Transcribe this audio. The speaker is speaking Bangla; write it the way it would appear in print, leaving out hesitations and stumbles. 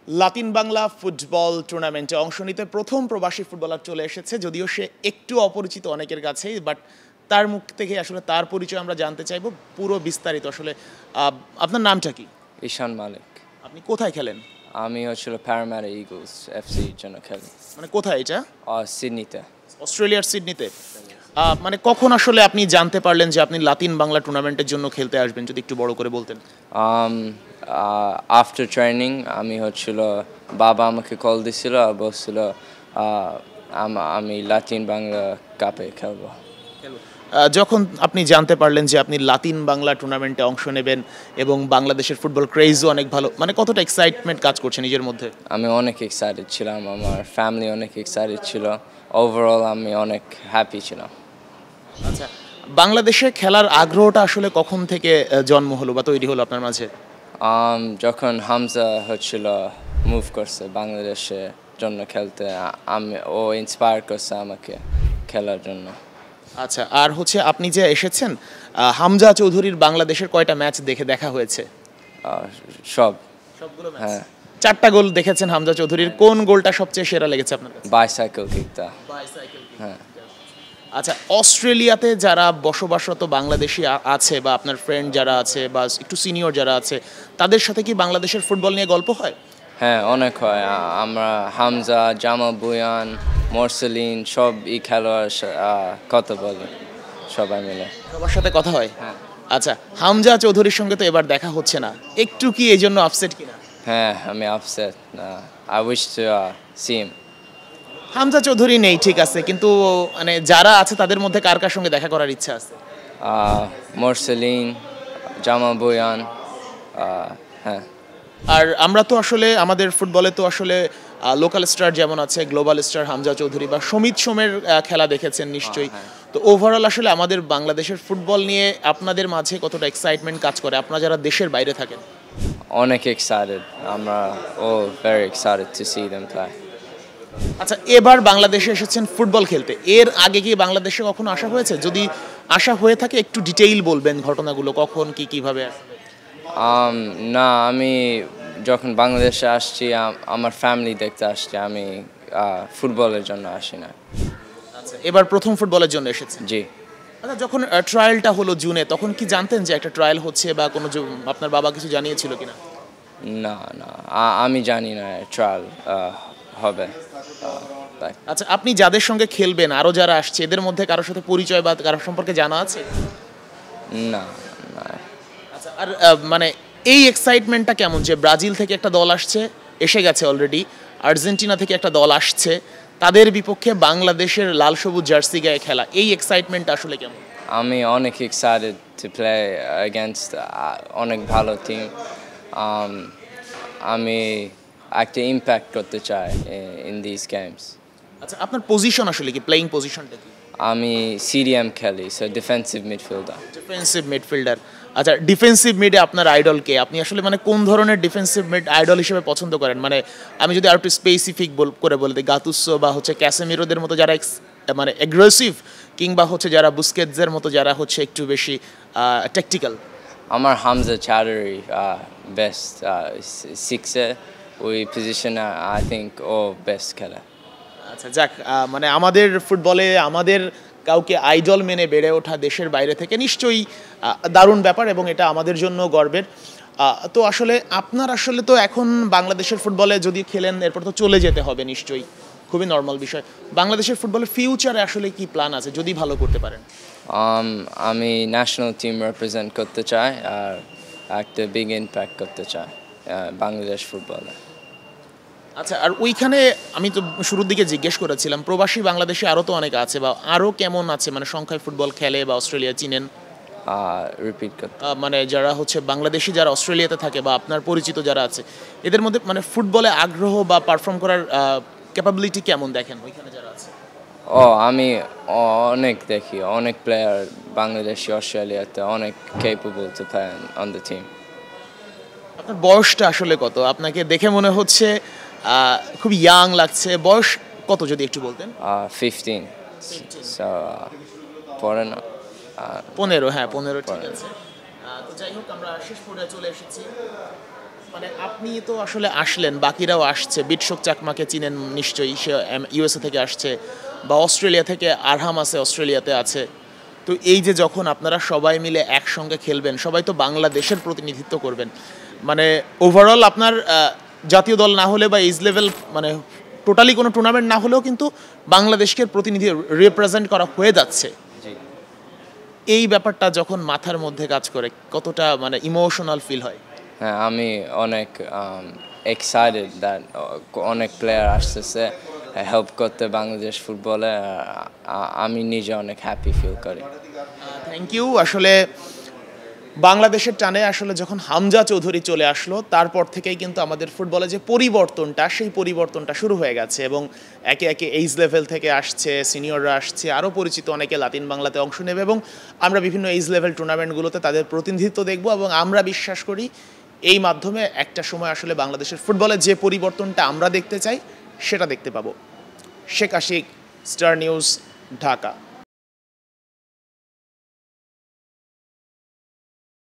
লাতিন বাংলা ফুটবল টুর্নামেন্টে অংশ নিতে প্রথম প্রবাসী ফুটবলার চলে এসেছে, যদিও সে একটু অপরিচিত অনেকের কাছেই, বাট তার মুখ থেকে আসলে তার পরিচয় আমরা জানতে চাইবো পুরো বিস্তারিত। আসলে আপনার নামটা কি? ঈশান মালিক। আপনি কোথায় খেলেন? আমি হচ্ছিল প্যারাম্যারা ইগলস এফসির জন্য খেলি। মানে কোথায় এটা? সিডনিতে। অস্ট্রেলিয়ার সিডনিতে। মানে কখন আসলে আপনি জানতে পারলেন যে আপনি লাতিন বাংলা টুর্নামেন্টের জন্য খেলতে আসবেন, যদি একটু বড় করে বলতেন। আফটার ট্রেনিং আমি হচ্ছিল, বাবা আমাকে কল দিছিল আর বলছিল আমি লাতিন বাংলা কাপে খেলবো। যখন আপনি জানতে পারলেন যে আপনি লাতিন বাংলা টুর্নামেন্টে অংশ নেবেন এবং বাংলাদেশের ফুটবল ক্রেজও অনেক ভালো, মানে কতটা এক্সাইটমেন্ট কাজ করছে নিজের মধ্যে? আমি অনেক এক্সাইটেড ছিলাম, আমার ফ্যামিলি অনেক এক্সাইটেড ছিল, ওভারঅল আমি অনেক হ্যাপি ছিলাম। আচ্ছা, বাংলাদেশে খেলার আগ্রহটা আসলে কখন থেকে জন্ম হলো বা তৈরি হলো আপনার মাঝে? যখন হামজা হচ্ছিল মুভ করছে বাংলাদেশের জন্য খেলতে, ও ইন্সপায়ার করছে আমাকে খেলার জন্য। আচ্ছা, আর হচ্ছে আপনি যে এসেছেন, হামজা চৌধুরীর বাংলাদেশের কয়টা ম্যাচ দেখা হয়েছে? সবগুলো ম্যাচ? হ্যাঁ। 4টা গোল দেখেছেন হামজা চৌধুরীর। কোন গোলটা সবচেয়ে সেরা লেগেছে আপনার কাছে? বাইসাইকেল কিকটা। হ্যাঁ। আচ্ছা, অস্ট্রেলিয়াতে যারা বসবাসরত বাংলাদেশি আছে বা আপনার ফ্রেন্ড যারা আছে বা একটু সিনিয়র যারা আছে, তাদের সাথে কি বাংলাদেশের ফুটবল নিয়ে গল্প হয়? হ্যাঁ, অনেক হয়। আমরা হামজা, জামাল বুয়ান, মোরসেলিন সব খেলোয়াড় কথা বলি সবাই মিলে। সবার সাথে কথা হয়? হ্যাঁ। আচ্ছা, হামজা চৌধুরীর সঙ্গে তো এবার দেখা হচ্ছে না, একটু কি এই জন্য আপসেট কিনা? হ্যাঁ, আমি upset. I wish to see him. Hamza Chowdhury নেই ঠিক আছে, কিন্তু মানে যারা আছে তাদের মধ্যে কার কার সঙ্গে দেখা করার ইচ্ছা আছে? মোরসেলিন, জামাল বুয়ান। হ্যাঁ। আর আমরা তো আসলে আমাদের ফুটবলে তো আসলে লোকাল স্টার যেমন আছে, গ্লোবাল স্টার হামজা চৌধুরী বা সমিত সোমের খেলা দেখেছেন নিশ্চয়ই। তো ওভারঅল আসলে আমাদের বাংলাদেশের ফুটবল নিয়ে আপনাদের মাঝে কতটা এক্সাইটমেন্ট কাজ করে, আপনারা যারা দেশের বাইরে থাকেন? অনেক এক্সাইটেড, আমরা very excited to C them play. আচ্ছা, এবার বাংলাদেশে এসেছেন ফুটবল খেলতে, এর আগে কি বাংলাদেশে কখনো আসা হয়েছে? যদি আসা হয়ে থাকে একটু ডিটেইল বলবেন ঘটনাগুলো, কখন কি কিভাবে? না, আমি যখন বাংলাদেশে আসছি আমার ফ্যামিলি দেখতে আসছি, আমি ফুটবলের জন্য আসি না। আচ্ছা, এবার প্রথম ফুটবলের জন্য এসেছেন? জি। আচ্ছা, যখন ট্রায়ালটা হলো জুনে, তখন কি জানতেন যে একটা ট্রায়াল হচ্ছে বা কোনো আপনার বাবা কিছু জানিয়েছিল কিনা? না, আমি জানি না ট্রায়াল হবে। আচ্ছা, আপনি যাদের সঙ্গে খেলবেন, আরো যারা আসছে, এদের মধ্যে কারোর সাথে পরিচয় বা কারোর সম্পর্কে জানা আছে? না। আচ্ছা, আর মানে এই এক্সাইটমেন্টটা কেমন যে ব্রাজিল থেকে একটা দল আসছে, এসে গেছে অলরেডি, আর্জেন্টিনা থেকে একটা দল আসছে, তাদের বিপক্ষে বাংলাদেশের লাল সবুজ জার্সি গায়ে খেলা, এই এক্সাইটমেন্ট আসলে কেমন? আমি অনেক এক্সাইটেড টু প্লে এগেনস্ট অনেক ভালো টিম। আমি একটা ইম্প্যাক্ট করতে চাই ইন দিস গেমস। আচ্ছা, আপনার পজিশন আসলে কি, প্লেইং পজিশনটা কি? আমি সিডিএম খেলি, so defensive midfielder. Defensive midfielder. আচ্ছা, ডিফেন্সিভ মিডে আপনার আইডল কে? আপনি আসলে মানে কোন ধরনের ডিফেন্সিভ মিড আইডল হিসেবে পছন্দ করেন? মানে আমি যদি আরেকটু স্পেসিফিক করে বলে দিই, গাতুসো বা হচ্ছে ক্যাসেমিরোদের মতো যারা মানে অ্যাগ্রেসিভ, কিংবা হচ্ছে যারা বুস্কেটসের মতো যারা হচ্ছে একটু বেশি ট্যাকটিক্যাল? আমার হামজা চৌধুরী বেস্ট, সিক্সে ওই পজিশনে আই থিঙ্ক ও বেস্ট খেলে। আচ্ছা, যাক, মানে আমাদের ফুটবলে আমাদের কাউকে আইডল মেনে বেড়ে ওঠা দেশের বাইরে থেকে নিশ্চয়ই দারুণ ব্যাপার, এবং এটা আমাদের জন্য গর্বের। তো আসলে আপনার আসলে তো এখন বাংলাদেশের ফুটবলে যদি খেলেন, এরপর তো চলে যেতে হবে নিশ্চয়ই, খুবই নর্মাল বিষয়। বাংলাদেশের ফুটবলের ফিউচারে আসলে কি প্ল্যান আছে যদি ভালো করতে পারেন? আমি ন্যাশনাল টিম রিপ্রেজেন্ট করতে চাই আর একটা বিগ ইম্প্যাক্ট করতে চাই বাংলাদেশ ফুটবলে। আচ্ছা, আর ওইখানে আমি তো শুরুর দিকে জিজ্ঞেস করেছিলাম, প্রবাসী বাংলাদেশে আরও তো অনেক আছে, বা আরও কেমন আছে মানে সংখ্যায় ফুটবল খেলে বা অস্ট্রেলিয়া চিনেন? রিপিট করতে, মানে যারা হচ্ছে বাংলাদেশি যারা অস্ট্রেলিয়াতে থাকে বা আপনার পরিচিত যারা আছে, এদের মধ্যে মানে ফুটবলে আগ্রহ বা পারফর্ম করার ক্যাপাবিলিটি কেমন দেখেন ওইখানে যারা আছে? আমি অনেক দেখি, অনেক প্লেয়ার বাংলাদেশি অস্ট্রেলিয়াতে অনেক capable to play on the team. আপনার বয়সটা আসলে কত? আপনাকে দেখে মনে হচ্ছে খুব ইয়াং লাগছে। বয়স কত যদি একটু বলতেন? 15। সো পরে না 15। হ্যাঁ, 15 ঠিক আছে। তো যাই হোক, আমরা শেষ পর্যায়ে চলে এসেছি। মানে আপনি তো আসলে আসলেন, বাকিরাও আসছে, বিটশোক চাকমাকে চিনেন নিশ্চয়ই, সে ইউএসএ থেকে আসছে, বা অস্ট্রেলিয়া থেকে আরহাম আছে, অস্ট্রেলিয়াতে আছে। তো এই যে যখন আপনারা সবাই মিলে একসঙ্গে খেলবেন, সবাই তো বাংলাদেশের প্রতিনিধিত্ব করবেন, মানে ওভারঅল আপনার জাতীয় দল না হলে বা এইজ লেভেল মানে টোটালি কোনো টুর্নামেন্ট না হলেও কিন্তু বাংলাদেশকে প্রতিনিধি রিপ্রেজেন্ট করা হয়ে যাচ্ছে। এই ব্যাপারটা যখন মাথার মধ্যে কাজ করে কতটা মানে ইমোশনাল ফিল হয়? হ্যাঁ, আমি অনেক এক্সাইটেড দ্যাট অনেক প্লেয়ার আসতেছে হেল্প করতে বাংলাদেশ ফুটবলে। আমি নিজে অনেক হ্যাপি ফিল করি। Thank you. আসলে বাংলাদেশের টানে আসলে যখন হামজা চৌধুরী চলে আসলো, তারপর থেকেই কিন্তু আমাদের ফুটবলে যে পরিবর্তনটা, সেই পরিবর্তনটা শুরু হয়ে গেছে এবং একে একে এইজ লেভেল থেকে আসছে, সিনিয়ররা আসছে, আরও পরিচিত অনেকে লাতিন বাংলাতে অংশ নেবে এবং আমরা বিভিন্ন এইজ লেভেল টুর্নামেন্টগুলোতে তাদের প্রতিনিধিত্ব দেখব এবং আমরা বিশ্বাস করি এই মাধ্যমে একটা সময় আসলে বাংলাদেশের ফুটবলে যে পরিবর্তনটা আমরা দেখতে চাই সেটা দেখতে পাবো। Sheikh Ashiq, Star News, Dhaka.